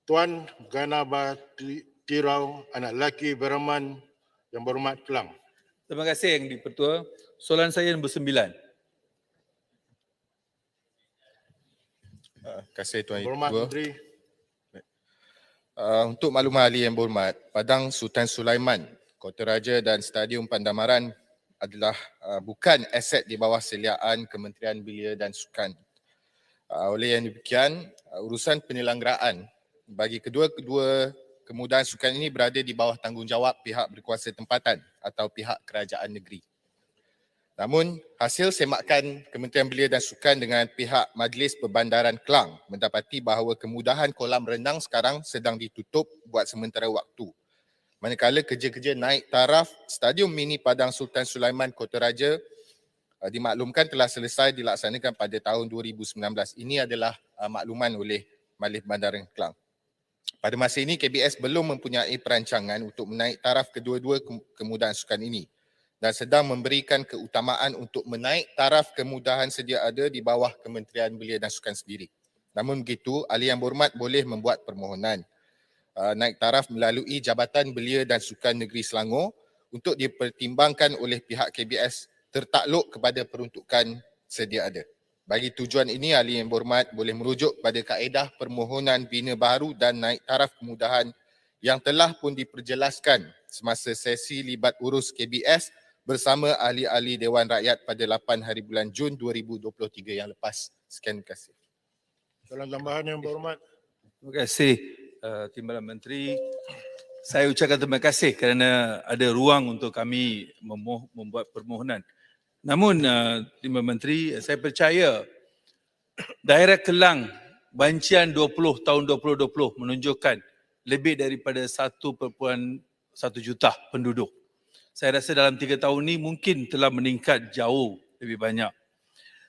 Tuan Ganaba Tirau, anak lelaki Beraman yang berhormat Kelang. Terima kasih Yang di-Pertua. Soalan saya nombor 9. Terima kasih Tuan Yang berhormat Ketua. Menteri. Untuk makluman ahli yang berhormat, Padang Sultan Sulaiman, Kota Raja dan Stadium Pandamaran adalah bukan aset di bawah seliaan Kementerian Belia dan Sukan. Oleh yang demikian, urusan penyelenggaraan bagi kedua-kedua kemudahan sukan ini berada di bawah tanggungjawab pihak berkuasa tempatan atau pihak kerajaan negeri. Namun, hasil semakan Kementerian Belia dan Sukan dengan pihak Majlis Perbandaran Kelang mendapati bahawa kemudahan kolam renang sekarang sedang ditutup buat sementara waktu. Manakala kerja-kerja naik taraf Stadium Mini Padang Sultan Sulaiman Kota Raja dimaklumkan telah selesai dilaksanakan pada tahun 2019. Ini adalah makluman oleh Majlis Perbandaran Kelang. Pada masa ini, KBS belum mempunyai perancangan untuk menaik taraf kedua-dua kemudahan sukan ini dan sedang memberikan keutamaan untuk menaik taraf kemudahan sedia ada di bawah Kementerian Belia dan Sukan sendiri. Namun begitu, ahli yang berhormat boleh membuat permohonan naik taraf melalui Jabatan Belia dan Sukan Negeri Selangor untuk dipertimbangkan oleh pihak KBS tertakluk kepada peruntukan sedia ada. Bagi tujuan ini, ahli yang berhormat boleh merujuk pada kaedah permohonan bina baharu dan naik taraf kemudahan yang telah pun diperjelaskan semasa sesi libat urus KBS bersama ahli-ahli Dewan Rakyat pada 8 hari bulan Jun 2023 yang lepas. Sekian, terima kasih. Soalan tambahan yang berhormat. Terima kasih Timbalan Menteri. Saya ucapkan terima kasih kerana ada ruang untuk kami membuat permohonan. Namun Timbalan Menteri, saya percaya daerah Kelang bancian 20 tahun 2020 menunjukkan lebih daripada 1.1 juta penduduk. Saya rasa dalam 3 tahun ini mungkin telah meningkat jauh lebih banyak.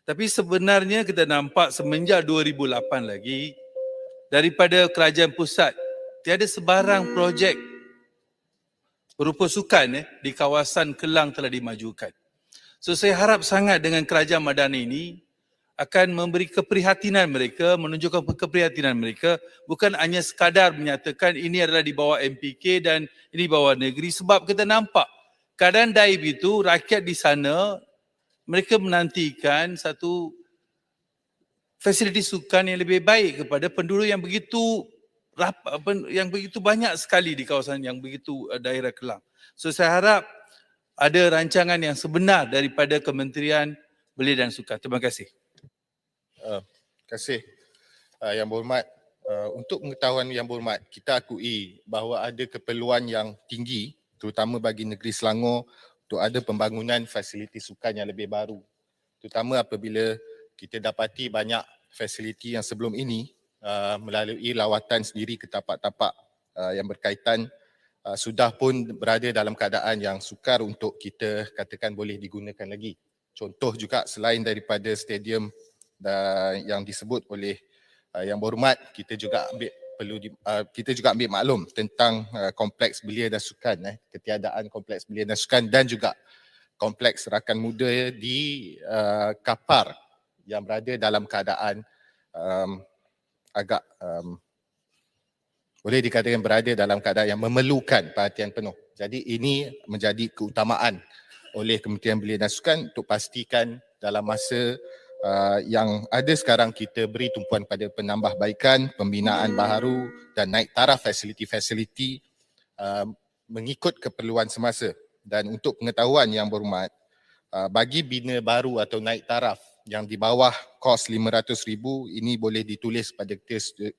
Tapi sebenarnya kita nampak semenjak 2008 lagi, daripada kerajaan pusat, tiada sebarang projek berupa sukan di kawasan Kelang telah dimajukan. So saya harap sangat dengan kerajaan Madani ini akan memberi keprihatinan mereka, menunjukkan keprihatinan mereka, bukan hanya sekadar menyatakan ini adalah di bawah MPK dan ini di bawah negeri, sebab kita nampak keadaan daib itu, rakyat di sana, mereka menantikan satu fasiliti sukan yang lebih baik kepada penduduk yang begitu banyak sekali di kawasan yang begitu daerah Kelang. So saya harap ada rancangan yang sebenar daripada Kementerian Belia dan Sukan. Terima kasih. Terima kasih yang berhormat. Untuk pengetahuan yang berhormat, kita akui bahawa ada keperluan yang tinggi terutama bagi negeri Selangor untuk ada pembangunan fasiliti sukan yang lebih baru. Terutama apabila kita dapati banyak fasiliti yang sebelum ini melalui lawatan sendiri ke tapak-tapak yang berkaitan sudah pun berada dalam keadaan yang sukar untuk kita katakan boleh digunakan lagi. Contoh juga selain daripada stadium yang disebut oleh yang berhormat, kita juga ambil maklum tentang kompleks belia dan sukan, ketiadaan kompleks belia dan sukan dan juga kompleks rakan muda di Kapar yang berada dalam keadaan agak boleh dikatakan berada dalam keadaan yang memerlukan perhatian penuh. Jadi ini menjadi keutamaan oleh Kementerian Belia dan Sukan untuk pastikan dalam masa yang ada sekarang kita beri tumpuan pada penambahbaikan, pembinaan baharu dan naik taraf fasiliti-fasiliti mengikut keperluan semasa. Dan untuk pengetahuan yang berhormat, bagi bina baru atau naik taraf yang di bawah kos RM500,000 ini boleh ditulis pada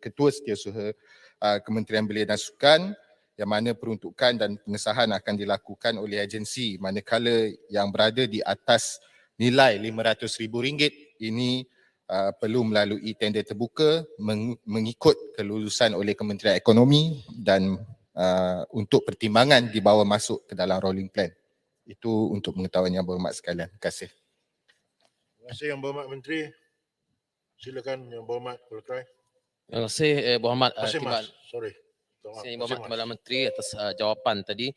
Ketua Setiausaha Kementerian Belia dan Sukan yang mana peruntukan dan pengesahan akan dilakukan oleh agensi manakala yang berada di atas nilai RM500,000 ini perlu melalui tender terbuka mengikut kelulusan oleh Kementerian Ekonomi dan untuk pertimbangan dibawa masuk ke dalam rolling plan. Itu untuk pengetahuan yang berhormat sekalian. Terima kasih. Terima kasih yang berhormat Menteri. Silakan yang berhormat Golkar. Terima kasih berhormat Mas. Sorry. Timbalan Menteri atas jawapan tadi.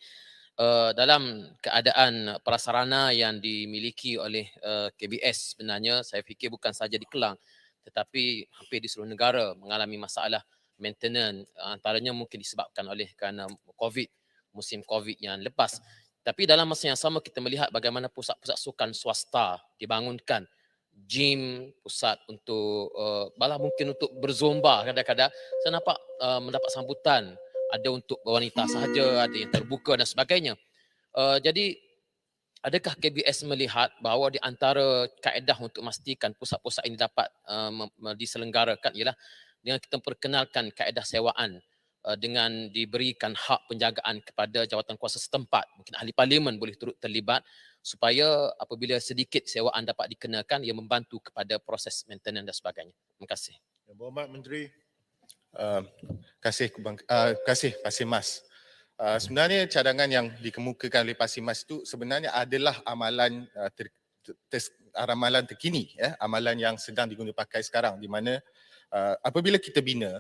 Dalam keadaan prasarana yang dimiliki oleh KBS sebenarnya saya fikir bukan saja di Kelang tetapi hampir di seluruh negara mengalami masalah maintenance, antaranya mungkin disebabkan oleh kerana musim COVID yang lepas. Tapi dalam masa yang sama kita melihat bagaimana pusat-pusat sukan swasta dibangunkan, gym, pusat untuk balah mungkin untuk berzumba kadang-kadang saya nampak mendapat sambutan, ada untuk wanita sahaja, ada yang terbuka dan sebagainya. Jadi adakah KBS melihat bahawa di antara kaedah untuk memastikan pusat-pusat ini dapat diselenggarakan ialah dengan kita perkenalkan kaedah sewaan dengan diberikan hak penjagaan kepada jawatan kuasa setempat, mungkin ahli parlimen boleh turut terlibat supaya apabila sedikit sewaan dapat dikenakan ia membantu kepada proses maintenance dan sebagainya. Terima kasih. Yang Berhormat Menteri. Kasih Pasimas. Sebenarnya cadangan yang dikemukakan oleh Pasimas itu sebenarnya adalah amalan ramalan terkini, amalan yang sedang digunakan pakai sekarang, di mana apabila kita bina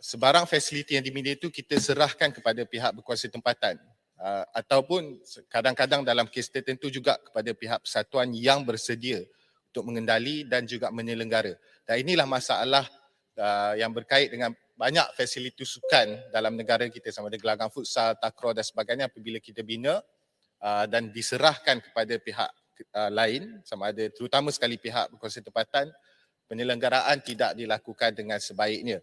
sebarang fasiliti yang dibina itu kita serahkan kepada pihak berkuasa tempatan ataupun kadang-kadang dalam kes tertentu juga kepada pihak persatuan yang bersedia untuk mengendali dan juga menyelenggara. Dan inilah masalah yang berkait dengan banyak fasiliti sukan dalam negara kita sama ada gelanggang futsal, takraw dan sebagainya apabila kita bina dan diserahkan kepada pihak lain sama ada terutama sekali pihak berkuasa tempatan, penyelenggaraan tidak dilakukan dengan sebaiknya.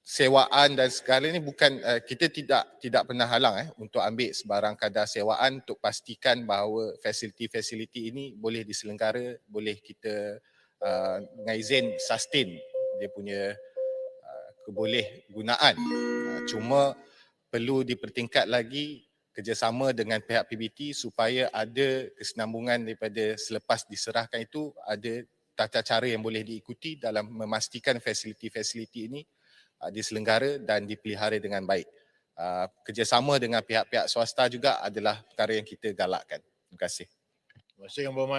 Sewaan dan segala ini bukan kita tidak pernah halang untuk ambil sebarang kadar sewaan untuk pastikan bahawa fasiliti-fasiliti ini boleh diselenggara, boleh kita dengan izin sustain dia punya keboleh gunaan. Cuma perlu dipertingkat lagi kerjasama dengan pihak PBT supaya ada kesinambungan daripada selepas diserahkan itu ada tata cara yang boleh diikuti dalam memastikan fasiliti-fasiliti ini diselenggara dan dipelihara dengan baik. Kerjasama dengan pihak-pihak swasta juga adalah perkara yang kita galakkan. Terima kasih. Terima kasih Yang Berhormat